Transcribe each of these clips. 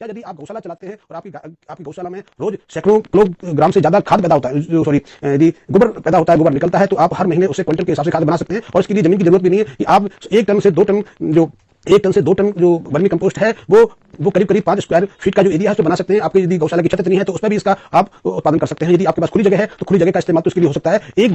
क्या यदि आप गौशाला चलाते हैं और आपकी गौशाला में रोज सैकड़ों किलोग्राम से ज्यादा खाद पैदा होता है, सॉरी यदि गोबर पैदा होता है, गोबर निकलता है, तो आप हर महीने उसे क्विंटल के हिसाब से खाद बना सकते हैं। और इसके लिए जमीन की जरूरत भी नहीं है कि आप 1 टन से 2 टन जो वर्मी कंपोस्ट है वो करीब 5 स्क्वायर फीट का जो एरिया है उसमें बना सकते हैं। आपकी यदि गौशाला की छत इतनी है तो उसमें भी इसका आप उत्पादन कर सकते हैं। यदि आपके पास खुली जगह है तो खुली जगह का इस्तेमाल तो इसके लिए हो सकता है। एक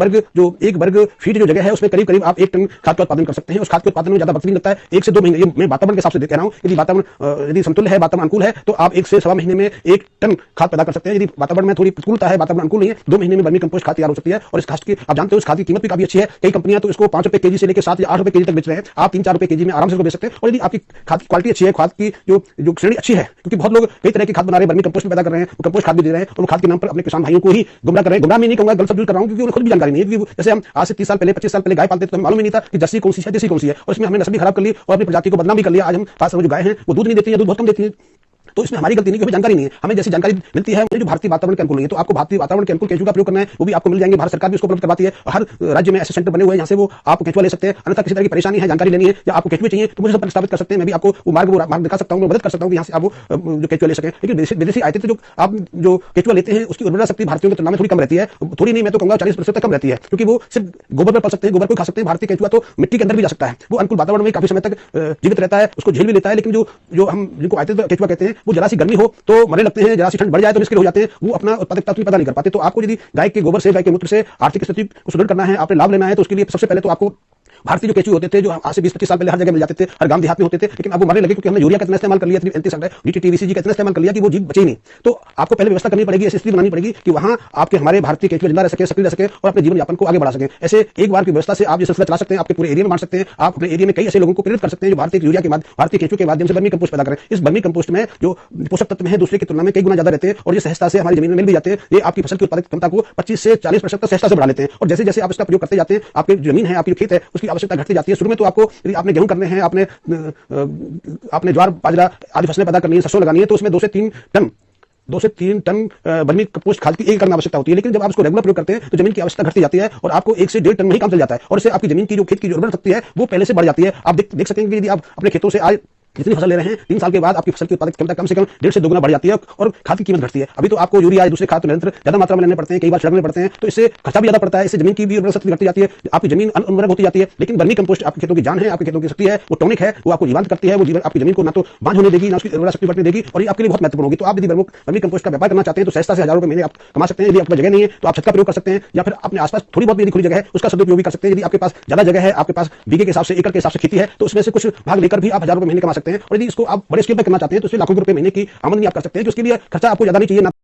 वर्ग फीट जो जगह है उसमें करीब आप 1 टन खाद का उत्पादन कर सकते हैं। उस खाद के उत्पादन में ज्यादा वक्त नहीं लगता है, 1 से 2 महीने। ये मैं वातावरण के हिसाब से कह रहा हूँ। यदि वातावरण यदि समतुल्य है, वातावरण अनुकूल है, तो आप 1 से सवा महीने में 1 टन खाद पैदा कर सकते हैं। यदि वातावरण में थोड़ी प्रतिकूलता है, वातावरण अनुकूल नहीं है, 2 महीने में वर्मी कंपोस्ट खाद तैयार हो सकती है। और इस खाद की आप जानते हो, इस खाद की कीमत भी काफी अच्छी है। कई कंपनियां तो इसको 5 रुपए केजी से लेकर 7 या 8 रुपए केजी तक बेच रहे हैं। आप 3-4 रुपए केजी में आराम से इसको बेच सकते हैं। और यदि आपकी खाद की क्वालिटी अच्छी है, खाद की जो श्रेणी अच्छी है, क्योंकि बहुत लोग कई तरह की खाद बना रहे हैं, वर्मी कंपोस्ट में पैदा कर रहे हैं, वो कंपोस्ट खाद भी दे रहे हैं, और वो खाद के नाम पर अपने किसान भाइयों को ही गुमराह कर रहे हैं। गुमराह मैं नहीं कहूंगा, गलत शब्द यूज कर रहा हूं, क्योंकि उन्हें खुद भी जानकारी नहीं है। क्योंकि जैसे हम आज से 30 साल पहले 25 साल पहले गाय पालते थे तो हमें मालूम ही नहीं था कि जर्सी कौन सी है, देसी कौन सी है, और इसमें हमने नस्ल भी खराब कर ली और अपनी प्रजाति को बदनाम भी कर लिया। आज हम पास जो गाय हैं वो दूध नहीं देती है, दूध बहुत कम देती है। तो इसमें हमारी गलती नहीं, हमें जानकारी नहीं है। हमें जैसी जानकारी मिलती है जो भारतीय वातावरण के अनुकूल नहीं है, तो आपको भारतीय वातावरण के अनुकूल केंचुआ का प्रयोग करना है, वो भी आपको मिल जाएंगे। भारत सरकार भी उसको उपलब्ध करवाती है। हर राज्य में ऐसे सेंटर बने हुए हैं जहां से वो आप केंचुआ ले सकते हैं। अन्यथा किसी तरह की परेशानी है, जानकारी लेनी है या आपको केंचुए चाहिए, तो मुझे सब प्रस्तावित कर सकते हैं। मैं भी आपको वो मार्ग दिखा सकता हूँ, मदद कर सकता हूँ कि यहाँ से आप जो केंचुआ ले सकें। लेकिन विदेशी आयते जो आप जो केंचुआ लेते हैं उसकी उर्वरा शक्ति भारतीयों की तुलना में थोड़ी कम रहती है। थोड़ी नहीं, मैं तो कहूंगा 40% तक कम रहती है, क्योंकि वो सिर्फ गोबर पर पल सकते हैं, गोबर को खा सकते हैं। भारतीय केंचुआ तो मिट्टी के अंदर भी जा सकता है, वो अनुकूल वातावरण में काफी समय तक जीवित रहता है, उसको झेल भी लेता है। लेकिन जो हम जिनको आयते केंचुआ कहते हैं, वो जरा सी गर्मी हो तो मरने लगते हैं, जरा सी ठंड बढ़ जाए तो निष्क्रिय हो जाते हैं, वो अपना उत्पादकता पैदा नहीं कर पाते। तो आपको यदि गाय के गोबर से, गाय के मूत्र से आर्थिक स्थिति को सुदृढ़ करना है, आपने लाभ लेना है, तो उसके लिए सबसे पहले तो आपको भारतीय जो केंचुए होते थे, जो आज से 20-25 साल पहले हर जगह मिल जाते थे, हर गांव देहात में होते थे, लेकिन अब वो मरने लगे क्योंकि हमने यूरिया का इतना इस्तेमाल कर लिया, डीटीटी वीसीजी का इतना इस्तेमाल कर लिया कि वो जीव बचे ही नहीं। तो आपको पहले व्यवस्था करनी पड़ेगी, ऐसी स्थिति बनानी पड़ेगी कि वहां आपके हमारे भारतीय केंचुए जिंदा रह सके, सक्रिय रह सके और अपने जीवन यापन को आगे बढ़ा सकें। ऐसे एक बार की व्यवस्था से आप ये सिलसिला चला सकते हैं, आपके पूरे एरिया में बांट सकते हैं। आप अपने एरिया में कई ऐसे लोगों को प्रेरित कर सकते हैं जो भारतीय यूरिया के भारतीय केंचुए के माध्यम से वर्मी कंपोस्ट पैदा करें। इस वर्मी कंपोस्ट में जो पोषक तत्व है दूसरे की तुलना में कई गुना ज्यादा रहते हैं और ये सहजता से हमारी जमीन में मिल भी जाते हैं। ये आपकी फसल की उत्पादक क्षमता को 25 से 40% तक सहजता से बढ़ा लेते हैं। और जैसे जैसे आप इसका प्रयोग करते जाते हैं, आपकी जमीन है, आपकी खेत है, उसकी आवश्यकता घटती जाती है। शुरू में तो आपको यदि आपने गेहूं करने हैं, आपने ज्वार बाजरा आदि फसलें पैदा करनी है, सरसों लगानी है, तो उसमें 2 से 3 टन वर्मी कंपोस्ट खाद की एक टन आवश्यकता होती है। लेकिन जब आप इसको रेगुलर प्रयोग करते हैं तो जमीन की आवश्यकता घटती जाती है और आपको 1 से 1.5 टन में ही काम चल जाता है। और इससे आपकी जमीन की जो खेत की जो उर्वरता शक्ति है वो पहले से बढ़ जाती है। आप देख सकेंगे यदि आप अपने खेतों से आज जितनी फसल ले रहे हैं, 3 साल के बाद आपकी फसल की उत्पादक क्षमता कम से कम 1.5 से 2 गुना बढ़ जाती है और खाद की कीमत घटती है। अभी तो आपको यूरिया दूसरे खाद तो निरंतर ज्यादा मात्रा में लेने पड़ते हैं, कई बार छिड़कने पड़ते हैं, तो इससे खर्चा भी ज्यादा पड़ता है, इससे जमीन की भी उर्वरता शक्ति घटती जाती है, आपकी जमीन अनउर्वरक होती जाती है। लेकिन वर्मी कंपोस्ट आपके खेतों की जान है, आपके खेतों की शक्ति है, वो टॉनिक है, वो आपको जीवंत करती है, वो जीवन आपकी जमीन को ना तो बांझ होने देगी, ना उसकी उर्वरता शक्ति बढ़ने देगी, और ये आपके लिए बहुत महत्वपूर्ण होगी। तो आप यदि वर्मी कंपोस्ट का व्यापार करना चाहते हैं तो सहजता से हजारों रुपए महीने आप कमा सकते हैं। यदि आपके जगह नहीं है तो आप छत का प्रयोग कर सकते हैं, या फिर अपने आसपास थोड़ी बहुत भी खुली जगह है उसका सदुपयोग भी कर सकते हैं। यदि आपके पास ज्यादा जगह है, आपके पास बीघे के हिसाब से, एकड़ के हिसाब से खेती है, तो उसमें से कुछ भाग लेकर भी आप हजारों रुपए महीने कमा सकते हैं। और यदि इसको आप बड़े स्केल पर करना चाहते हैं तो इससे लाखों रुपए महीने की आमदनी आप कर सकते हैं, जो उसके लिए खर्चा आपको ज्यादा नहीं चाहिए।